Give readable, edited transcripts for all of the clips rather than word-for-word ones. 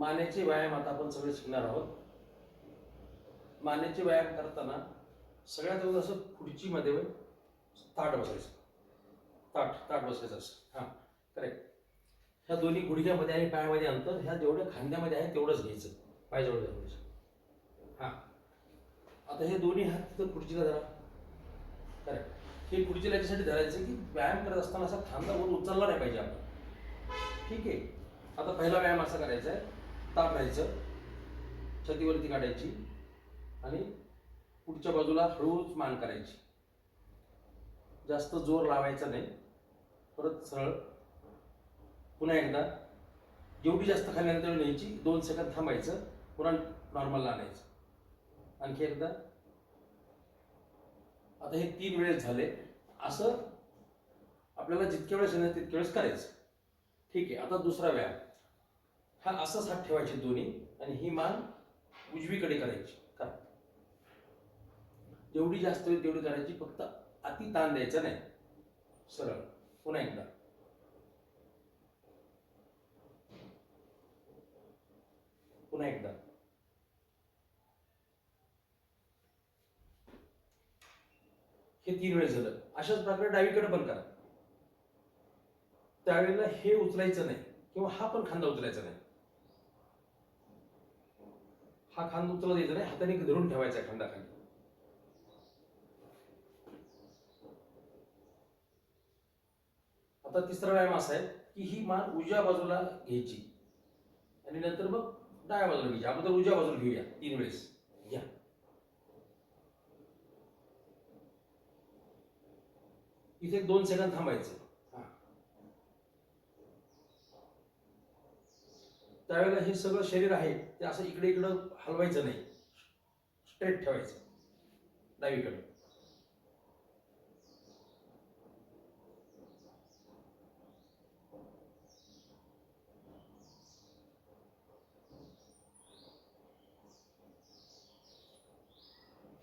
मानेचे व्यायाम आता आपण सगळे शिकणार आहोत. मानेचे व्यायाम करताना सगळ्यात अगोदर असं खुर्चीमध्ये ताट बसायचं. ताट बसायचं असं. हां, करेक्ट. ह्या दोन्ही गुडघ्यामध्ये आणि पायामध्ये अंतर ह्या जेवढ्या खांद्यामध्ये आहे तेवढंच घ्यायचं. पाय जवळ घ्यायचं. हां, आता हे दोन्ही हात तिथं खुर्चीला धरा. करेक्ट. हे खुर्चीला याच्यासाठी धरायचं की व्यायाम करत असताना असा खांदा वर उचलला नाही पाहिजे आपण. ठीक आहे. आता पहिला व्यायाम असा करायचा आहे. ताप राहायचं, छातीवरती काढायची आणि पुढच्या बाजूला हळूच मान करायची. जास्त जोर लावायचा नाही. परत सरळ. पुन्हा एकदा जेवढी जास्त खाली आणता तेवढी न्यायची. 2 सेकंद थांबायचं, पुन्हा नॉर्मलला आणायचं. आणखी एकदा. आता हे 3 वेळेस झाले. असं आपल्याला जितक्या वेळेस येणार तितक्या वेळेस करायचं. ठीक आहे. आता दुसरा व्यायाम. हा असाच हात ठेवायचे दोन्ही आणि ही मान उजवीकडे करायची. करा. जेवढी जास्त होईल तेवढी करायची, फक्त अति ताण द्यायचा नाही. सरळ. पुन्हा एकदा. पुन्हा एकदा. हे 3 वेळेस झालं. अशाच प्रकारे डावीकडे पण करा. त्यावेळेला हे उचलायचं नाही किंवा हा पण खांदा उचलायचा नाही. हा खांदा उचलला द्यायचा नाही, हाताने धरून ठेवायचा खांदाखाली. आता तिसरा व्यायाम असा आहे की ही मान उजव्या बाजूला घ्यायची आणि नंतर मग डाव्या बाजूला घ्यायची. अगोदर उजव्या बाजूला घेऊया 3 वेळेस. घ्या. इथे 2 सेकंद थांबायचं. त्यावेळेला हे सगळं शरीर आहे ते असं इकडे इकडं हलवायचं नाही, स्ट्रेट ठेवायचं डावीकडे.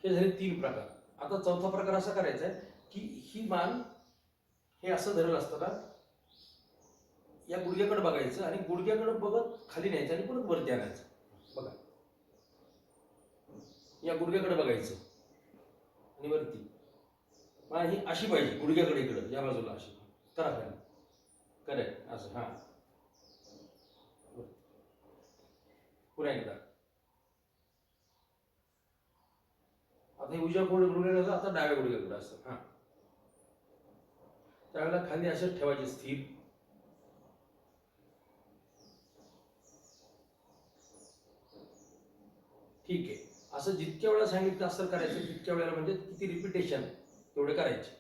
हे झाले 3 प्रकार. आता चौथा प्रकार असा करायचा आहे की ही मान हे असं धरलं असताना या गुडघ्याकडे बघायचं आणि गुडघ्याकडे बघत खाली न्यायचं आणि परत वरती आणायचं. बघा, या गुडघ्याकडे बघायचं आणि वरती. मान ही अशी पाहिजे, गुडघ्याकडे इकडं या बाजूला अशी. करा खाली. करेक्ट. असं. हां, पुन्हा एकदा. आता हे उजव्या गुडघ्याकडे, आता डाव्या गुडघ्याकडे असं. हां, त्यावेळेला खाली असंच ठेवायचे स्थिर. ठीक आहे. असं जितक्या वेळा सांगितलं असं करायचं तितक्या वेळेला, म्हणजे किती रिपिटेशन तेवढे करायचे.